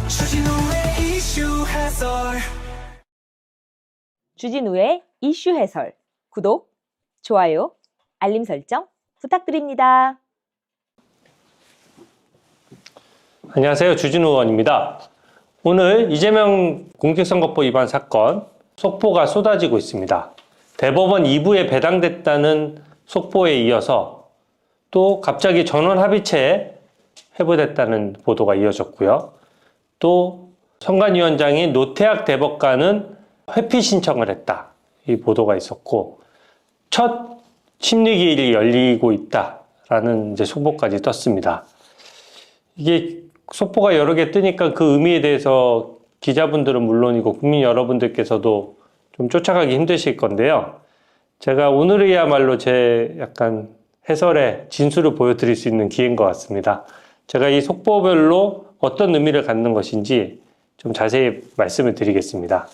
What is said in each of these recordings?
주진우의 이슈 해설. 주진우의 이슈 해설. 구독, 좋아요, 알림 설정 부탁드립니다. 안녕하세요. 주진우 의원입니다. 오늘 이재명 공직선거법 위반 사건 속보가 쏟아지고 있습니다. 대법원 2부에 배당됐다는 속보에 이어서 또 갑자기 전원합의체에 회부됐다는 보도가 이어졌고요. 또 선관위원장인 노태학 대법관은 회피 신청을 했다. 이 보도가 있었고 첫 심리기일이 열리고 있다라는 이제 속보까지 떴습니다. 이게 속보가 여러 개 뜨니까 그 의미에 대해서 기자분들은 물론이고 국민 여러분들께서도 좀 쫓아가기 힘드실 건데요. 제가 오늘이야말로 제 약간 해설의 진수를 보여드릴 수 있는 기회인 것 같습니다. 제가 이 속보별로 어떤 의미를 갖는 것인지 좀 자세히 말씀을 드리겠습니다.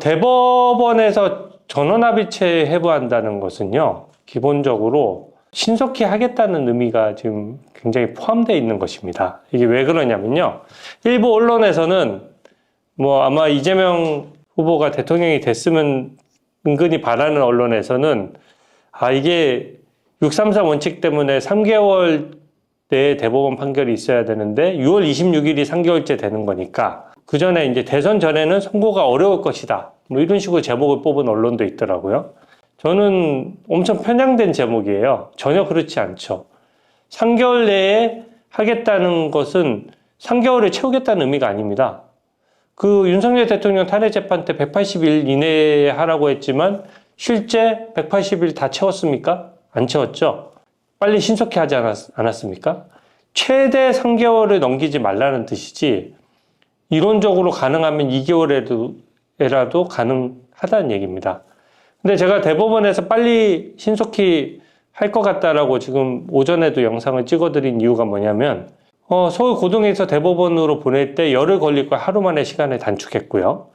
대법원에서 전원합의체 회부한다는 것은요, 기본적으로 신속히 하겠다는 의미가 지금 굉장히 포함되어 있는 것입니다. 이게 왜 그러냐면요. 일부 언론에서는 아마 이재명 후보가 대통령이 됐으면 은근히 바라는 언론에서는 이게 633 원칙 때문에 3개월 내에 대법원 판결이 있어야 되는데 6월 26일이 3개월째 되는 거니까 그 전에 이제 대선 전에는 선고가 어려울 것이다. 이런 식으로 제목을 뽑은 언론도 있더라고요. 저는 엄청 편향된 제목이에요. 전혀 그렇지 않죠. 3개월 내에 하겠다는 것은 3개월을 채우겠다는 의미가 아닙니다. 그 윤석열 대통령 탄핵 재판 때 180일 이내에 하라고 했지만 실제 180일 다 채웠습니까? 안 채웠죠. 빨리 신속히 하지 않았습니까? 최대 3개월을 넘기지 말라는 뜻이지 이론적으로 가능하면 2개월에라도 가능하다는 얘기입니다. 근데 제가 대법원에서 빨리 신속히 할 것 같다라고 지금 오전에도 영상을 찍어드린 이유가 뭐냐면 서울 고등에서 대법원으로 보낼 때 열흘 걸릴 걸 하루 만에 시간을 단축했고요.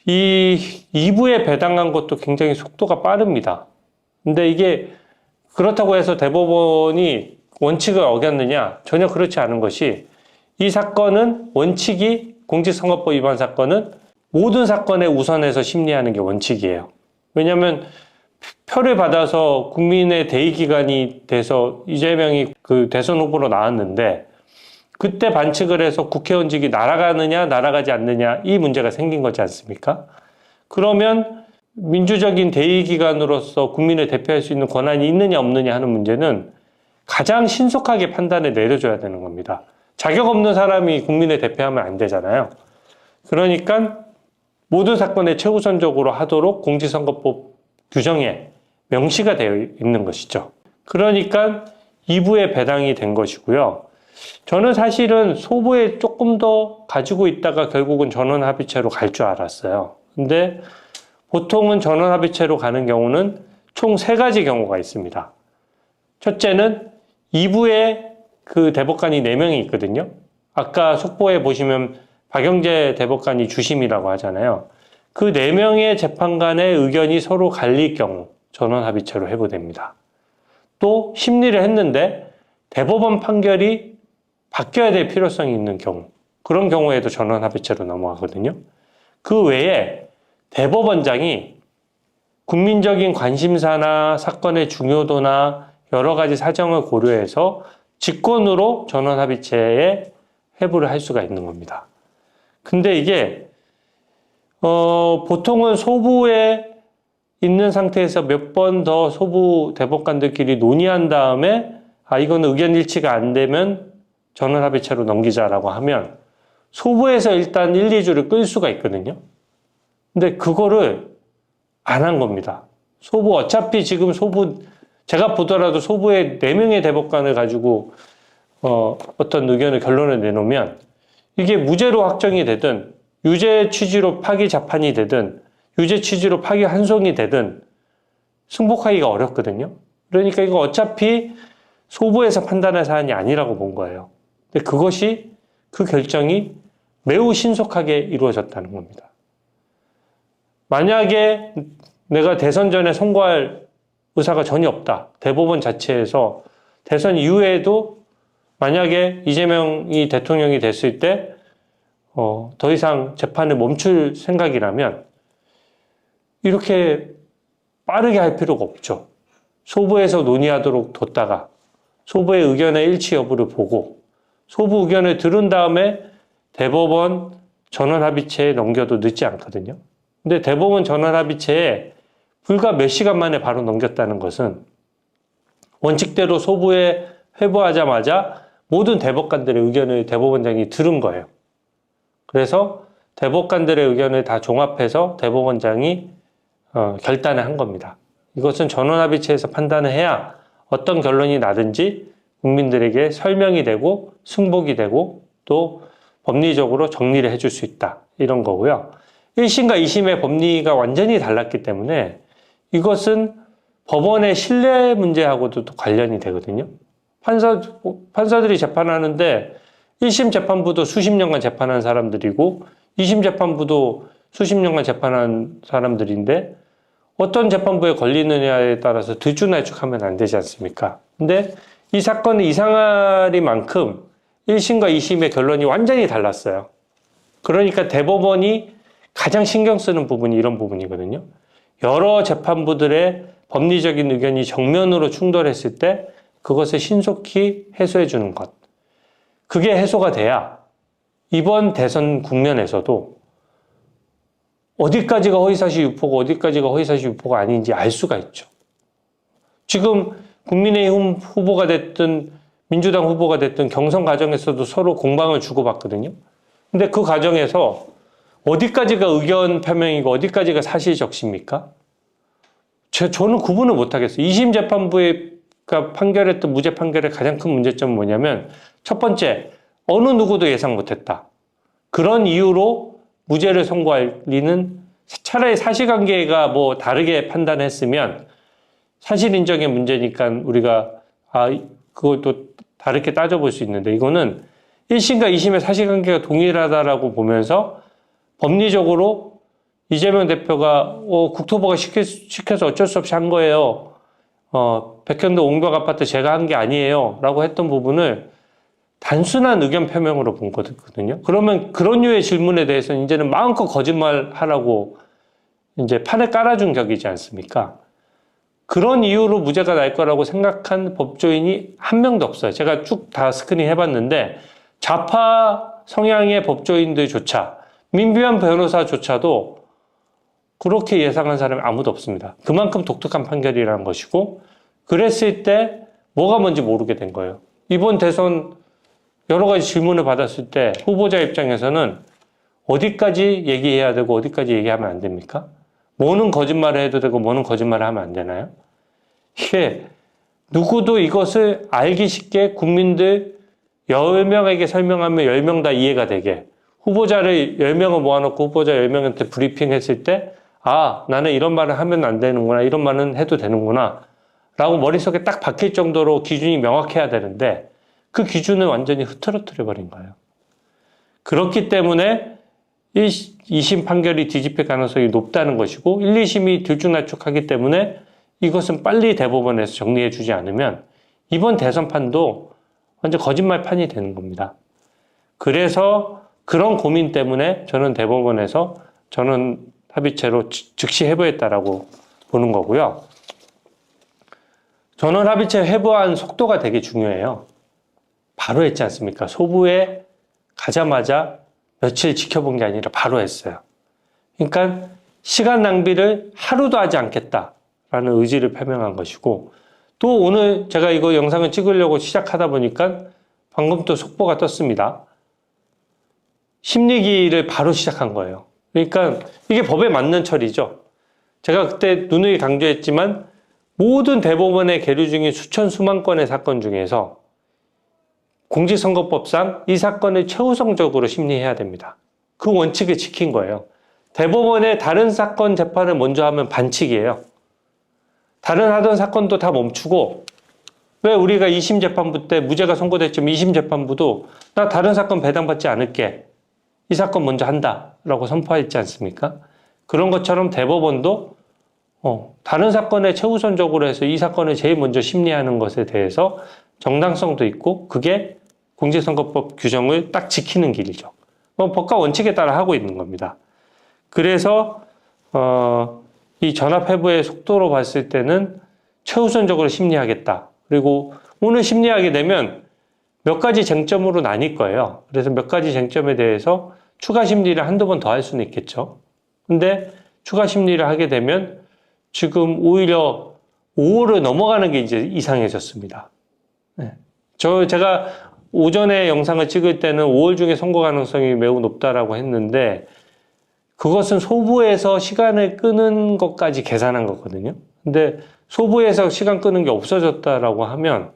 이 2부에 배당한 것도 굉장히 속도가 빠릅니다. 근데 이게 그렇다고 해서 대법원이 원칙을 어겼느냐? 전혀 그렇지 않은 것이 이 사건은 원칙이 공직선거법 위반 사건은 모든 사건에 우선해서 심리하는 게 원칙이에요. 왜냐하면 표를 받아서 국민의 대의기관이 돼서 이재명이 그 대선 후보로 나왔는데 그때 반칙을 해서 국회의원직이 날아가느냐 날아가지 않느냐 이 문제가 생긴 거지 않습니까? 그러면 민주적인 대의기관으로서 국민을 대표할 수 있는 권한이 있느냐 없느냐 하는 문제는 가장 신속하게 판단을 내려줘야 되는 겁니다. 자격 없는 사람이 국민을 대표하면 안 되잖아요. 그러니까 모든 사건에 최우선적으로 하도록 공직선거법 규정에 명시가 되어 있는 것이죠. 그러니까 2부에 배당이 된 것이고요. 저는 사실은 소부에 조금 더 가지고 있다가 결국은 전원합의체로 갈 줄 알았어요. 근데 보통은 전원합의체로 가는 경우는 총 3가지 경우가 있습니다. 첫째는 2부에 그 대법관이 4명이 있거든요. 아까 속보에 보시면 박영재 대법관이 주심이라고 하잖아요. 그 4명의 재판관의 의견이 서로 갈릴 경우 전원합의체로 회부됩니다. 또 심리를 했는데 대법원 판결이 바뀌어야 될 필요성이 있는 경우, 그런 경우에도 전원합의체로 넘어가거든요. 그 외에 대법원장이 국민적인 관심사나 사건의 중요도나 여러 가지 사정을 고려해서 직권으로 전원합의체에 회부를 할 수가 있는 겁니다. 근데 이게 보통은 소부에 있는 상태에서 몇 번 더 소부 대법관들끼리 논의한 다음에 이거는 의견 일치가 안 되면 전원합의체로 넘기자라고 하면 소부에서 일단 1, 2주를 끌 수가 있거든요. 근데 그거를 안 한 겁니다. 소부 어차피 지금 제가 보더라도 소부에 4명의 대법관을 가지고 어떤 의견을 결론을 내놓으면 이게 무죄로 확정이 되든 유죄 취지로 파기 자판이 되든 유죄 취지로 파기 환송이 되든 승복하기가 어렵거든요. 그러니까 이거 어차피 소부에서 판단할 사안이 아니라고 본 거예요. 근데 그 결정이 매우 신속하게 이루어졌다는 겁니다. 만약에 내가 대선 전에 선고할 의사가 전혀 없다. 대법원 자체에서 대선 이후에도 만약에 이재명이 대통령이 됐을 때 더 이상 재판을 멈출 생각이라면 이렇게 빠르게 할 필요가 없죠. 소부에서 논의하도록 뒀다가 소부의 의견의 일치 여부를 보고 소부 의견을 들은 다음에 대법원 전원합의체에 넘겨도 늦지 않거든요. 근데 대법원 전원합의체에 불과 몇 시간 만에 바로 넘겼다는 것은 원칙대로 소부에 회부하자마자 모든 대법관들의 의견을 대법원장이 들은 거예요. 그래서 대법관들의 의견을 다 종합해서 대법원장이 결단을 한 겁니다. 이것은 전원합의체에서 판단을 해야 어떤 결론이 나든지 국민들에게 설명이 되고 승복이 되고 또 법리적으로 정리를 해줄 수 있다. 이런 거고요. 1심과 2심의 법리가 완전히 달랐기 때문에 이것은 법원의 신뢰 문제하고도 또 관련이 되거든요. 판사들이 재판하는데 1심 재판부도 수십 년간 재판한 사람들이고 2심 재판부도 수십 년간 재판한 사람들인데 어떤 재판부에 걸리느냐에 따라서 들쭉날쭉하면 안 되지 않습니까? 근데 이 사건은 이상하리만큼 1심과 2심의 결론이 완전히 달랐어요. 그러니까 대법원이 가장 신경 쓰는 부분이 이런 부분이거든요. 여러 재판부들의 법리적인 의견이 정면으로 충돌했을 때 그것을 신속히 해소해 주는 것. 그게 해소가 돼야 이번 대선 국면에서도 어디까지가 허위사실 유포고 어디까지가 허위사실 유포가 아닌지 알 수가 있죠. 지금 국민의힘 후보가 됐든 민주당 후보가 됐든 경선 과정에서도 서로 공방을 주고받거든요. 근데 그 과정에서 어디까지가 의견 표명이고 어디까지가 사실 적시입니까? 저는 구분을 못하겠어요. 2심 재판부가 판결했던 무죄 판결의 가장 큰 문제점은 뭐냐면 첫 번째, 어느 누구도 예상 못했다. 그런 이유로 무죄를 선고할 리는 차라리 사실관계가 뭐 다르게 판단했으면 사실 인정의 문제니까 우리가 그걸 또 다르게 따져볼 수 있는데 이거는 1심과 2심의 사실관계가 동일하다라고 보면서 법리적으로 이재명 대표가 국토부가 시켜서 어쩔 수 없이 한 거예요. 백현도 옹벽 아파트 제가 한 게 아니에요. 라고 했던 부분을 단순한 의견 표명으로 본 거거든요. 그러면 그런 류의 질문에 대해서는 이제는 마음껏 거짓말 하라고 이제 판에 깔아준 격이지 않습니까? 그런 이유로 무죄가 날 거라고 생각한 법조인이 한 명도 없어요. 제가 쭉 다 스크린 해봤는데 좌파 성향의 법조인들조차 민변 변호사조차도 그렇게 예상한 사람이 아무도 없습니다. 그만큼 독특한 판결이라는 것이고 그랬을 때 뭐가 뭔지 모르게 된 거예요. 이번 대선 여러 가지 질문을 받았을 때 후보자 입장에서는 어디까지 얘기해야 되고 어디까지 얘기하면 안 됩니까? 뭐는 거짓말을 해도 되고 뭐는 거짓말을 하면 안 되나요? 이게 누구도 이것을 알기 쉽게 국민들 10명에게 설명하면 10명 다 이해가 되게 후보자를 10명을 모아놓고 후보자 10명한테 브리핑했을 때 나는 이런 말을 하면 안 되는구나 이런 말은 해도 되는구나 라고 머릿속에 딱 박힐 정도로 기준이 명확해야 되는데 그 기준을 완전히 흐트러뜨려 버린 거예요. 그렇기 때문에 2심 판결이 뒤집힐 가능성이 높다는 것이고 1, 2심이 들쭉날쭉하기 때문에 이것은 빨리 대법원에서 정리해 주지 않으면 이번 대선판도 완전 거짓말판이 되는 겁니다. 그래서 그런 고민 때문에 저는 대법원에서 저는 합의체로 즉시 회부했다라고 보는 거고요. 전원 합의체 회부한 속도가 되게 중요해요. 바로 했지 않습니까? 소부에 가자마자 며칠 지켜본 게 아니라 바로 했어요. 그러니까 시간 낭비를 하루도 하지 않겠다라는 의지를 표명한 것이고 또 오늘 제가 이거 영상을 찍으려고 시작하다 보니까 방금 또 속보가 떴습니다. 심리기를 바로 시작한 거예요. 그러니까 이게 법에 맞는 처리죠. 제가 그때 누누이 강조했지만 모든 대법원의 계류 중인 수천 수만 건의 사건 중에서 공직선거법상 이 사건을 최우선적으로 심리해야 됩니다. 그 원칙을 지킨 거예요. 대법원의 다른 사건 재판을 먼저 하면 반칙이에요. 다른 하던 사건도 다 멈추고 왜 우리가 2심 재판부 때 무죄가 선고됐지만 2심 재판부도 나 다른 사건 배당받지 않을게. 이 사건 먼저 한다라고 선포했지 않습니까? 그런 것처럼 대법원도 다른 사건에 최우선적으로 해서 이 사건을 제일 먼저 심리하는 것에 대해서 정당성도 있고 그게 공직선거법 규정을 딱 지키는 길이죠. 법과 원칙에 따라 하고 있는 겁니다. 그래서 이 전압 회부의 속도로 봤을 때는 최우선적으로 심리하겠다. 그리고 오늘 심리하게 되면 몇 가지 쟁점으로 나뉠 거예요. 그래서 몇 가지 쟁점에 대해서 추가 심리를 한두 번 더 할 수는 있겠죠. 근데 추가 심리를 하게 되면 지금 오히려 5월을 넘어가는 게 이제 이상해졌습니다. 네. 제가 오전에 영상을 찍을 때는 5월 중에 선거 가능성이 매우 높다라고 했는데 그것은 소부에서 시간을 끄는 것까지 계산한 거거든요. 근데 소부에서 시간 끄는 게 없어졌다라고 하면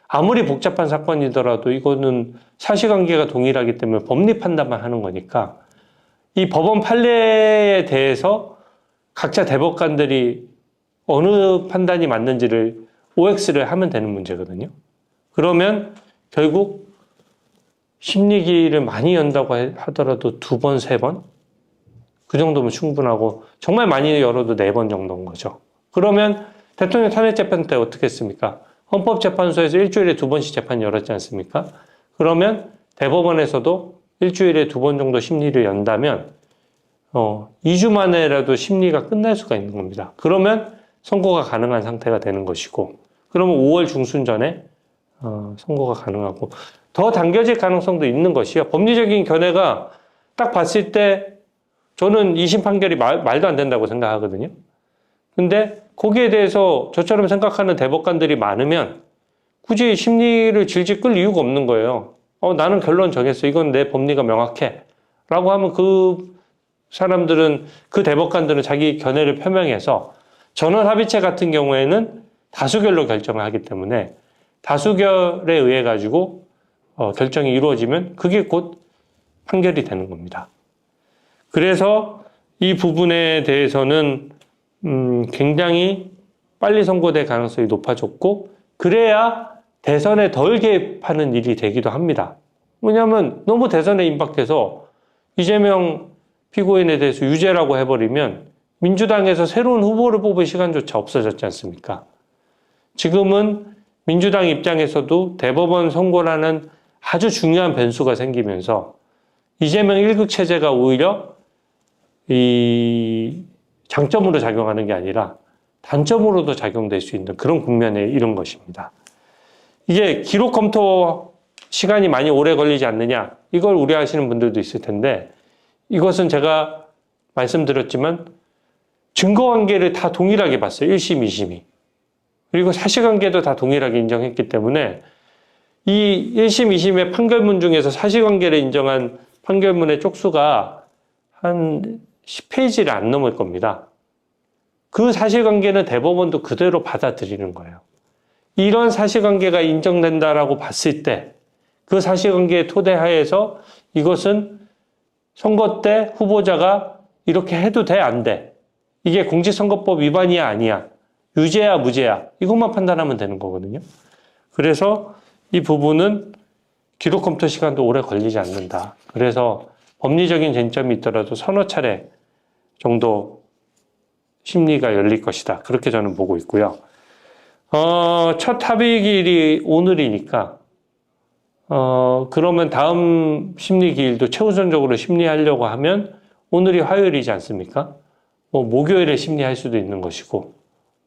아무리 복잡한 사건이더라도 이거는 사실관계가 동일하기 때문에 법리 판단만 하는 거니까 이 법원 판례에 대해서 각자 대법관들이 어느 판단이 맞는지를 OX를 하면 되는 문제거든요. 그러면 결국 심리기를 많이 연다고 하더라도 2번, 3번? 그 정도면 충분하고 정말 많이 열어도 4번 정도인 거죠. 그러면 대통령 탄핵재판 때 어떻게 했습니까? 헌법재판소에서 일주일에 2번씩 재판 열었지 않습니까? 그러면 대법원에서도 일주일에 2번 정도 심리를 연다면 2주 만에라도 심리가 끝날 수가 있는 겁니다. 그러면 선고가 가능한 상태가 되는 것이고 그러면 5월 중순 전에 선고가 가능하고 더 당겨질 가능성도 있는 것이요. 법리적인 견해가 딱 봤을 때 저는 2심 판결이 말도 안 된다고 생각하거든요. 근데 거기에 대해서 저처럼 생각하는 대법관들이 많으면 굳이 심리를 질질 끌 이유가 없는 거예요. 나는 결론 정했어. 이건 내 법리가 명확해. 라고 하면 그 사람들은, 그 대법관들은 자기 견해를 표명해서 전원합의체 같은 경우에는 다수결로 결정을 하기 때문에 다수결에 의해 가지고 결정이 이루어지면 그게 곧 판결이 되는 겁니다. 그래서 이 부분에 대해서는 굉장히 빨리 선고될 가능성이 높아졌고 그래야 대선에 덜 개입하는 일이 되기도 합니다. 왜냐하면 너무 대선에 임박해서 이재명 피고인에 대해서 유죄라고 해버리면 민주당에서 새로운 후보를 뽑을 시간조차 없어졌지 않습니까? 지금은 민주당 입장에서도 대법원 선고라는 아주 중요한 변수가 생기면서 이재명 1급 체제가 오히려 이 장점으로 작용하는 게 아니라 단점으로도 작용될 수 있는 그런 국면에 이른 것입니다. 이게 기록 검토 시간이 많이 오래 걸리지 않느냐 이걸 우려하시는 분들도 있을 텐데 이것은 제가 말씀드렸지만 증거관계를 다 동일하게 봤어요. 1심, 2심이. 그리고 사실관계도 다 동일하게 인정했기 때문에 이 1심, 2심의 판결문 중에서 사실관계를 인정한 판결문의 쪽수가 한 10페이지를 안 넘을 겁니다. 그 사실관계는 대법원도 그대로 받아들이는 거예요. 이런 사실관계가 인정된다라고 봤을 때 그 사실관계의 토대하에서 이것은 선거 때 후보자가 이렇게 해도 돼, 안 돼? 이게 공직선거법 위반이야, 아니야? 유죄야, 무죄야? 이것만 판단하면 되는 거거든요. 그래서 이 부분은 기록 검토 시간도 오래 걸리지 않는다. 그래서 법리적인 쟁점이 있더라도 서너 차례 정도 심리가 열릴 것이다. 그렇게 저는 보고 있고요. 첫 합의기일이 오늘이니까 그러면 다음 심리기일도 최우선적으로 심리하려고 하면 오늘이 화요일이지 않습니까? 목요일에 심리할 수도 있는 것이고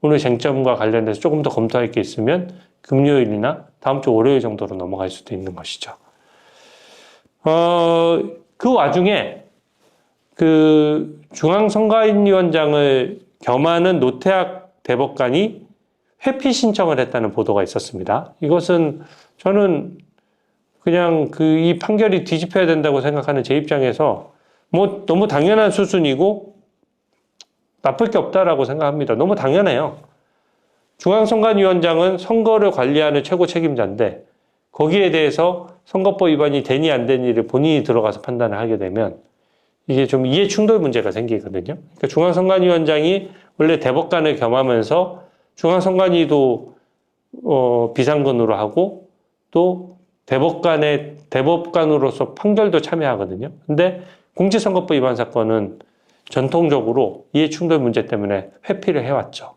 오늘 쟁점과 관련돼서 조금 더 검토할 게 있으면 금요일이나 다음 주 월요일 정도로 넘어갈 수도 있는 것이죠. 그 와중에 그 중앙선관위원장을 겸하는 노태학 대법관이 회피 신청을 했다는 보도가 있었습니다. 이것은 저는 그냥 이 판결이 뒤집혀야 된다고 생각하는 제 입장에서 너무 당연한 수순이고 나쁠 게 없다라고 생각합니다. 너무 당연해요. 중앙선관위원장은 선거를 관리하는 최고 책임자인데 거기에 대해서 선거법 위반이 되니 안 되니를 본인이 들어가서 판단을 하게 되면 이게 좀 이해 충돌 문제가 생기거든요. 그러니까 중앙선관위원장이 원래 대법관을 겸하면서 중앙선관위도 비상근으로 하고 또 대법관으로서 판결도 참여하거든요. 근데 공직선거법 위반 사건은 전통적으로 이해충돌 문제 때문에 회피를 해왔죠.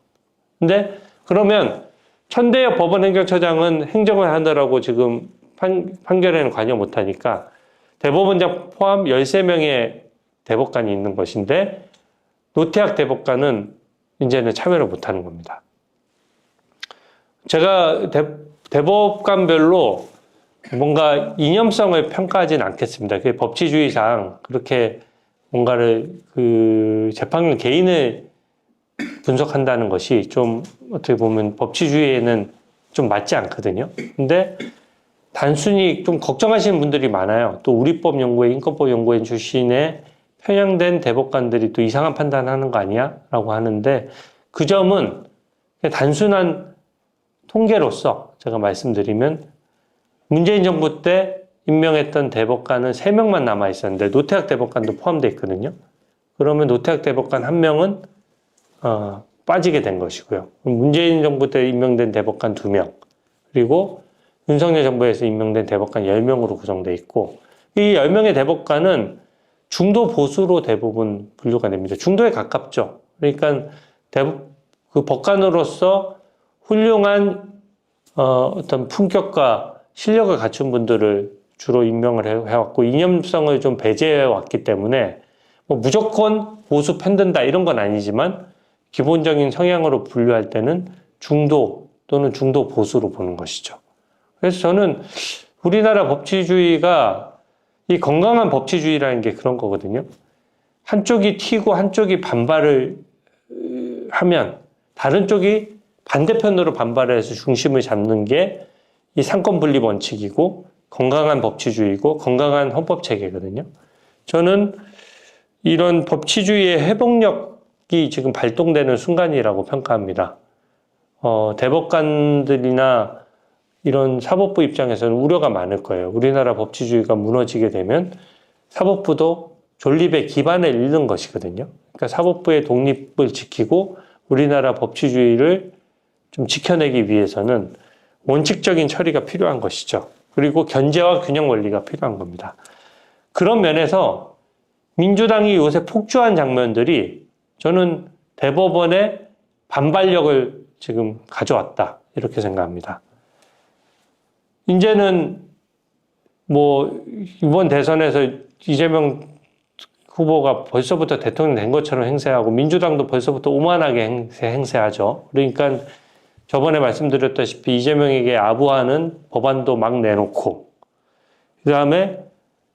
근데 그러면 천대엽 법원행정처장은 행정을 하느라고 지금 판결에는 관여 못하니까 대법원장 포함 13명의 대법관이 있는 것인데 노태학 대법관은 이제는 참여를 못하는 겁니다. 제가 대법관별로 뭔가 이념성을 평가하지는 않겠습니다. 그게 법치주의상 그렇게 뭔가를 재판관 개인을 분석한다는 것이 좀 어떻게 보면 법치주의에는 좀 맞지 않거든요. 근데 단순히 좀 걱정하시는 분들이 많아요. 또 우리법연구회, 인권법연구원 출신의 편향된 대법관들이 또 이상한 판단하는 거 아니야? 라고 하는데 그 점은 그냥 단순한 통계로서 제가 말씀드리면 문재인 정부 때 임명했던 대법관은 3명만 남아 있었는데 노태학 대법관도 포함되어 있거든요. 그러면 노태학 대법관 1명은 빠지게 된 것이고요. 문재인 정부 때 임명된 대법관 2명, 그리고 윤석열 정부에서 임명된 대법관 10명으로 구성되어 있고, 이 10명의 대법관은 중도 보수로 대부분 분류가 됩니다. 중도에 가깝죠. 그러니까 그 법관으로서 훌륭한 어떤 품격과 실력을 갖춘 분들을 주로 임명을 해왔고, 이념성을 좀 배제해왔기 때문에 뭐 무조건 보수 편든다 이런 건 아니지만 기본적인 성향으로 분류할 때는 중도 또는 중도 보수로 보는 것이죠. 그래서 저는 우리나라 법치주의가 이 건강한 법치주의라는 게 그런 거거든요. 한쪽이 튀고 한쪽이 반발을 하면 다른 쪽이 반대편으로 반발을 해서 중심을 잡는 게 이 상권분립 원칙이고 건강한 법치주의고 건강한 헌법체계거든요. 저는 이런 법치주의의 회복력이 지금 발동되는 순간이라고 평가합니다. 대법관들이나 이런 사법부 입장에서는 우려가 많을 거예요. 우리나라 법치주의가 무너지게 되면 사법부도 존립의 기반을 잃는 것이거든요. 그러니까 사법부의 독립을 지키고 우리나라 법치주의를 좀 지켜내기 위해서는 원칙적인 처리가 필요한 것이죠. 그리고 견제와 균형 원리가 필요한 겁니다. 그런 면에서 민주당이 요새 폭주한 장면들이 저는 대법원의 반발력을 지금 가져왔다 이렇게 생각합니다. 이제는 뭐 이번 대선에서 이재명 후보가 벌써부터 대통령 된 것처럼 행세하고 민주당도 벌써부터 오만하게 행세하죠. 그러니까 저번에 말씀드렸다시피 이재명에게 아부하는 법안도 막 내놓고 그 다음에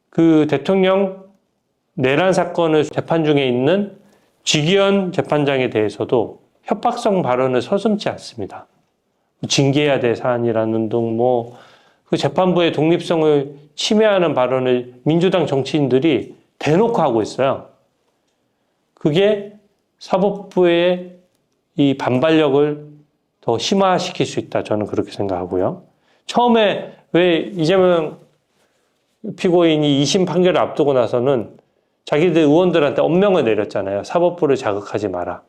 그 대통령 내란 사건을 재판 중에 있는 지기현 재판장에 대해서도 협박성 발언을 서슴지 않습니다. 징계해야 될 사안이라는 등 그 재판부의 독립성을 침해하는 발언을 민주당 정치인들이 대놓고 하고 있어요. 그게 사법부의 이 반발력을 더 심화시킬 수 있다. 저는 그렇게 생각하고요. 처음에 왜 이재명 피고인이 2심 판결을 앞두고 나서는 자기들 의원들한테 엄명을 내렸잖아요. 사법부를 자극하지 마라.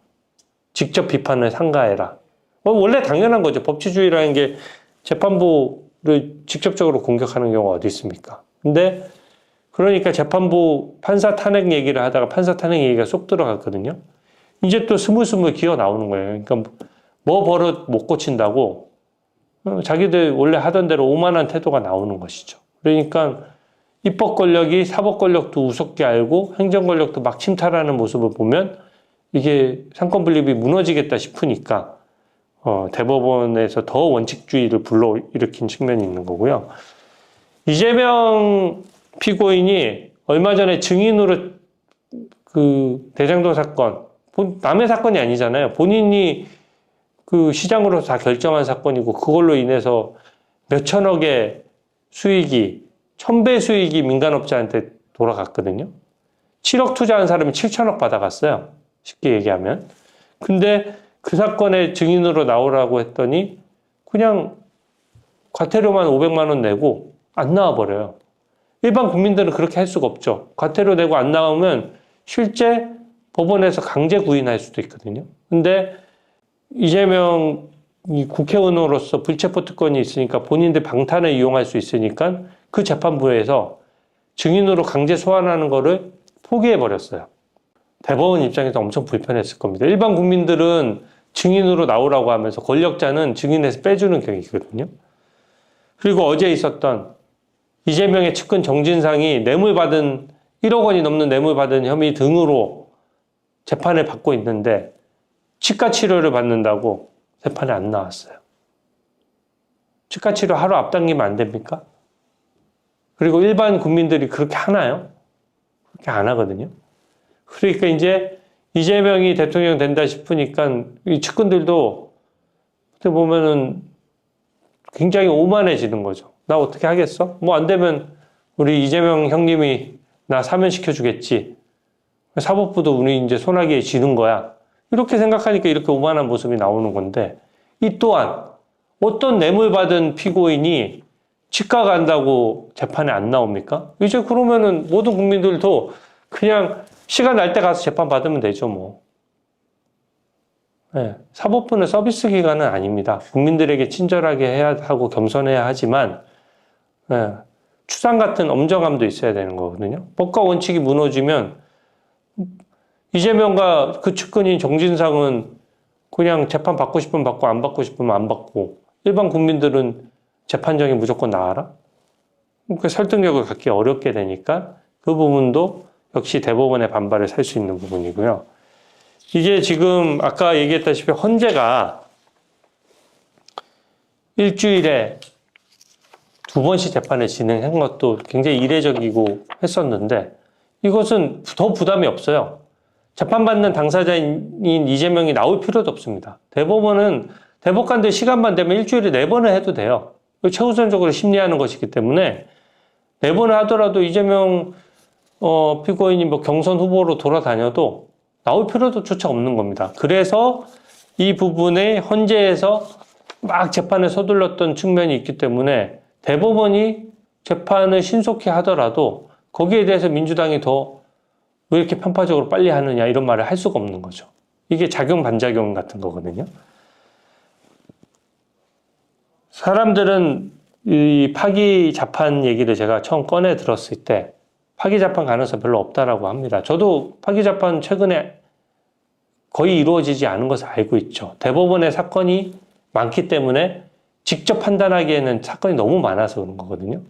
직접 비판을 삼가해라. 원래 당연한 거죠. 법치주의라는 게 재판부를 직접적으로 공격하는 경우가 어디 있습니까? 근데 그러니까 재판부 판사 탄핵 얘기를 하다가 판사 탄핵 얘기가 쏙 들어갔거든요. 이제 또 스물스물 기어 나오는 거예요. 그러니까 뭐 버릇 못 고친다고 자기들 원래 하던 대로 오만한 태도가 나오는 것이죠. 그러니까 입법 권력이 사법 권력도 우습게 알고 행정 권력도 막 침탈하는 모습을 보면 이게 상권 분립이 무너지겠다 싶으니까 대법원에서 더 원칙주의를 불러일으킨 측면이 있는 거고요. 이재명 피고인이 얼마 전에 증인으로 그 대장동 사건, 남의 사건이 아니잖아요. 본인이 그 시장으로서 다 결정한 사건이고 그걸로 인해서 몇천억의 수익이 1000배 수익이 민간업자한테 돌아갔거든요. 7억 투자한 사람이 7천억 받아갔어요. 쉽게 얘기하면. 근데 그 사건의 증인으로 나오라고 했더니 그냥 과태료만 500만 원 내고 안 나와버려요. 일반 국민들은 그렇게 할 수가 없죠. 과태료 내고 안 나오면 실제 법원에서 강제 구인할 수도 있거든요. 근데 이재명이 국회의원으로서 불체포 특권이 있으니까 본인들 방탄을 이용할 수 있으니까 그 재판부에서 증인으로 강제 소환하는 거를 포기해버렸어요. 대법원 입장에서 엄청 불편했을 겁니다. 일반 국민들은 증인으로 나오라고 하면서 권력자는 증인에서 빼주는 경우이거든요. 그리고 어제 있었던 이재명의 측근 정진상이 1억 원이 넘는 뇌물 받은 혐의 등으로 재판을 받고 있는데 치과 치료를 받는다고 재판에 안 나왔어요. 치과 치료 하루 앞당기면 안 됩니까? 그리고 일반 국민들이 그렇게 하나요? 그렇게 안 하거든요. 그러니까 이제 이재명이 대통령 된다 싶으니까 이 측근들도 그때 보면은 굉장히 오만해지는 거죠. 나 어떻게 하겠어? 뭐 안 되면 우리 이재명 형님이 나 사면시켜 주겠지. 사법부도 우리 이제 소나기에 지는 거야. 이렇게 생각하니까 이렇게 오만한 모습이 나오는 건데, 이 또한 어떤 뇌물 받은 피고인이 치과 간다고 재판에 안 나옵니까? 이제 그러면은 모든 국민들도 그냥 시간 날 때 가서 재판 받으면 되죠, 뭐. 네, 사법부는 서비스 기관은 아닙니다. 국민들에게 친절하게 해야 하고 겸손해야 하지만, 네, 추상 같은 엄정함도 있어야 되는 거거든요. 법과 원칙이 무너지면 이재명과 그 측근인 정진상은 그냥 재판 받고 싶으면 받고 안 받고 싶으면 안 받고, 일반 국민들은 재판정에 무조건 나와라? 그 설득력을 갖기 어렵게 되니까 그 부분도 역시 대법원의 반발을 살 수 있는 부분이고요. 이게 지금 아까 얘기했다시피 헌재가 일주일에 2번씩 재판을 진행한 것도 굉장히 이례적이고 했었는데, 이것은 더 부담이 없어요. 재판받는 당사자인 이재명이 나올 필요도 없습니다. 대법원은 대법관들 시간만 되면 일주일에 4번을 해도 돼요. 최우선적으로 심리하는 것이기 때문에 4번을 하더라도 이재명 피고인이 뭐 경선 후보로 돌아다녀도 나올 필요도 조차 없는 겁니다. 그래서 이 부분에 헌재에서 막 재판을 서둘렀던 측면이 있기 때문에 대법원이 재판을 신속히 하더라도 거기에 대해서 민주당이 더 왜 이렇게 편파적으로 빨리 하느냐 이런 말을 할 수가 없는 거죠. 이게 작용 반작용 같은 거거든요. 사람들은 이 파기 자판 얘기를 제가 처음 꺼내 들었을 때 파기 자판 가능성 별로 없다라고 합니다. 저도 파기 자판 최근에 거의 이루어지지 않은 것을 알고 있죠. 대법원의 사건이 많기 때문에 직접 판단하기에는 사건이 너무 많아서 그런 거거든요.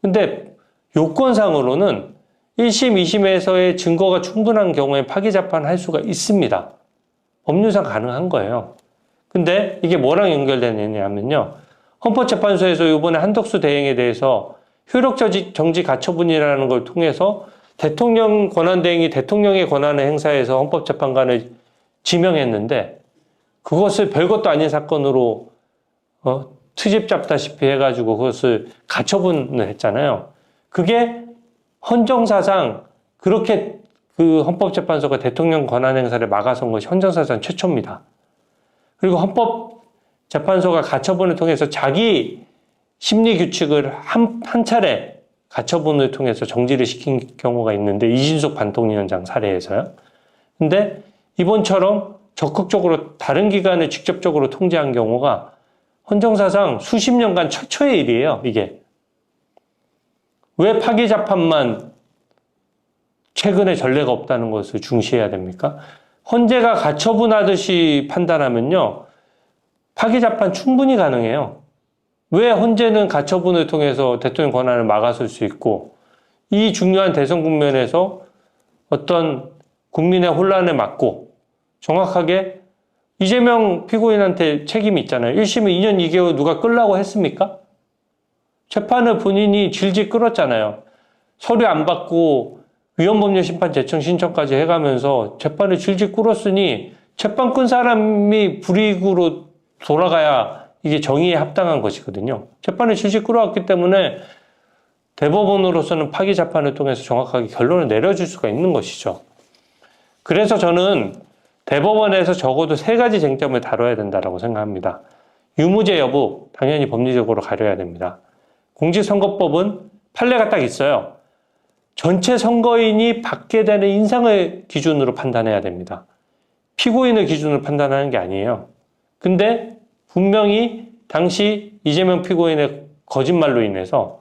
근데 요건상으로는 1심, 2심에서의 증거가 충분한 경우에 파기 자판 할 수가 있습니다. 법률상 가능한 거예요. 근데 이게 뭐랑 연결되느냐면요. 헌법재판소에서 이번에 한덕수 대행에 대해서 효력 정지 가처분이라는 걸 통해서 대통령 권한대행이 대통령의 권한을 행사해서 헌법재판관을 지명했는데, 그것을 별것도 아닌 사건으로 트집 잡다시피 해가지고 그것을 가처분을 했잖아요. 그게 헌정사상 그렇게 그 헌법재판소가 대통령 권한 행사를 막아선 것이 헌정사상 최초입니다. 그리고 헌법재판소가 가처분을 통해서 자기 심리규칙을 한 차례 가처분을 통해서 정지를 시킨 경우가 있는데, 이진숙 반통위원장 사례에서요. 근데 이번처럼 적극적으로 다른 기관을 직접적으로 통제한 경우가 헌정사상 수십 년간 최초의 일이에요, 이게. 왜 파기자판만 최근에 전례가 없다는 것을 중시해야 됩니까? 헌재가 가처분하듯이 판단하면요, 파기자판 충분히 가능해요. 왜 헌재는 가처분을 통해서 대통령 권한을 막아설 수 있고, 이 중요한 대선 국면에서 어떤 국민의 혼란을 막고 정확하게 이재명 피고인한테 책임이 있잖아요. 1심을 2년 2개월 누가 끌라고 했습니까? 재판을 본인이 질질 끌었잖아요. 서류 안 받고 위헌법률심판 제청 신청까지 해가면서 재판을 질질 끌었으니 재판 끈 사람이 불이익으로 돌아가야 이게 정의에 합당한 것이거든요. 재판을 질질 끌어왔기 때문에 대법원으로서는 파기 재판을 통해서 정확하게 결론을 내려줄 수가 있는 것이죠. 그래서 저는 대법원에서 적어도 3가지 쟁점을 다뤄야 된다고 생각합니다. 유무죄 여부, 당연히 법리적으로 가려야 됩니다. 공직선거법은 판례가 딱 있어요. 전체 선거인이 받게 되는 인상을 기준으로 판단해야 됩니다. 피고인을 기준으로 판단하는 게 아니에요. 근데 분명히 당시 이재명 피고인의 거짓말로 인해서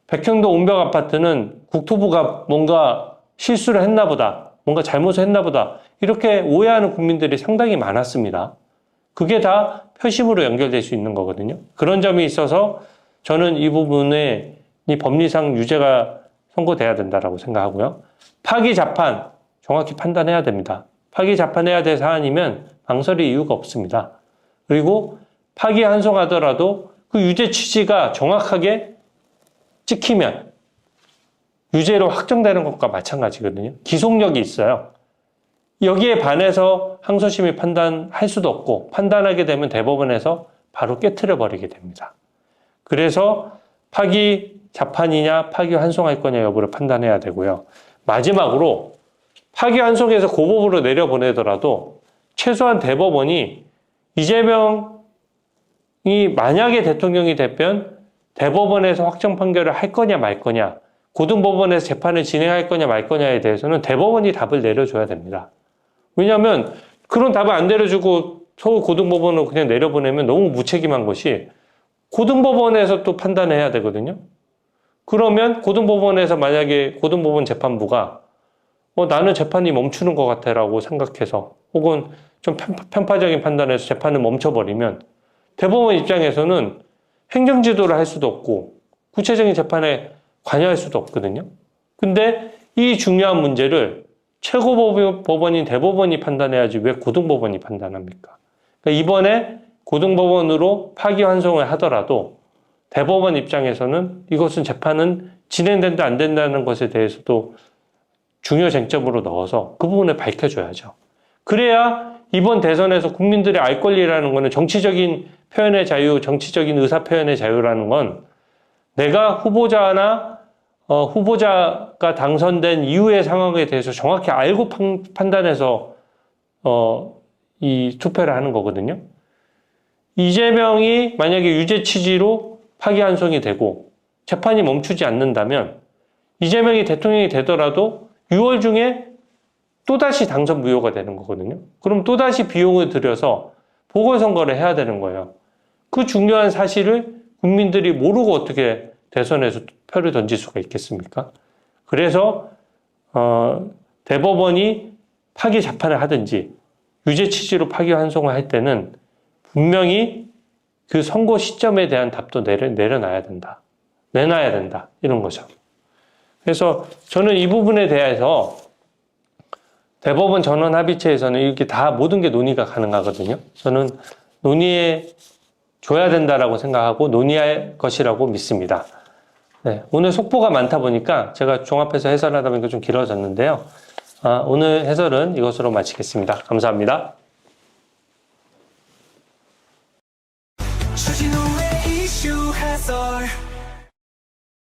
백현도 옹벽 아파트는 국토부가 뭔가 실수를 했나 보다, 뭔가 잘못을 했나 보다, 이렇게 오해하는 국민들이 상당히 많았습니다. 그게 다 표심으로 연결될 수 있는 거거든요. 그런 점이 있어서 저는 이 부분에 법리상 유죄가 선고돼야 된다라고 생각하고요. 파기 자판 정확히 판단해야 됩니다. 파기 자판해야 될 사안이면 망설일 이유가 없습니다. 그리고 파기 환송하더라도 그 유죄 취지가 정확하게 찍히면 유죄로 확정되는 것과 마찬가지거든요. 기속력이 있어요. 여기에 반해서 항소심이 판단할 수도 없고 판단하게 되면 대법원에서 바로 깨트려 버리게 됩니다. 그래서 파기 자판이냐 파기 환송할 거냐 여부를 판단해야 되고요. 마지막으로 파기 환송에서 고법으로 내려보내더라도 최소한 대법원이 이재명이 만약에 대통령이 되면 대법원에서 확정 판결을 할 거냐 말 거냐, 고등법원에서 재판을 진행할 거냐 말 거냐에 대해서는 대법원이 답을 내려줘야 됩니다. 왜냐하면 그런 답을 안 내려주고 서울 고등법원으로 그냥 내려보내면 너무 무책임한 것이 고등법원에서 또 판단해야 되거든요. 그러면 고등법원에서 만약에 고등법원 재판부가 나는 재판이 멈추는 것 같아라고 생각해서 혹은 좀 편파적인 판단에서 재판을 멈춰버리면 대법원 입장에서는 행정지도를 할 수도 없고 구체적인 재판에 관여할 수도 없거든요. 근데 이 중요한 문제를 최고법원인 대법원이 판단해야지 왜 고등법원이 판단합니까? 그러니까 이번에 고등법원으로 파기환송을 하더라도 대법원 입장에서는 이것은 재판은 진행된다 안 된다는 것에 대해서도 중요 쟁점으로 넣어서 그 부분을 밝혀줘야죠. 그래야 이번 대선에서 국민들이 알 권리라는 거는 정치적인 표현의 자유, 정치적인 의사 표현의 자유라는 건 내가 후보자가 당선된 이후의 상황에 대해서 정확히 알고 판단해서 이 투표를 하는 거거든요. 이재명이 만약에 유죄 취지로 파기환송이 되고 재판이 멈추지 않는다면 이재명이 대통령이 되더라도 6월 중에 또다시 당선 무효가 되는 거거든요. 그럼 또다시 비용을 들여서 보궐선거를 해야 되는 거예요. 그 중요한 사실을 국민들이 모르고 어떻게 대선에서 표를 던질 수가 있겠습니까? 그래서 대법원이 파기 재판을 하든지 유죄 취지로 파기환송을 할 때는 분명히 그 선고 시점에 대한 답도 내놔야 된다. 이런 거죠. 그래서 저는 이 부분에 대해서 대법원 전원 합의체에서는 이렇게 다 모든 게 논의가 가능하거든요. 저는 논의해 줘야 된다라고 생각하고 논의할 것이라고 믿습니다. 네, 오늘 속보가 많다 보니까 제가 종합해서 해설하다 보니까 좀 길어졌는데요. 오늘 해설은 이것으로 마치겠습니다. 감사합니다.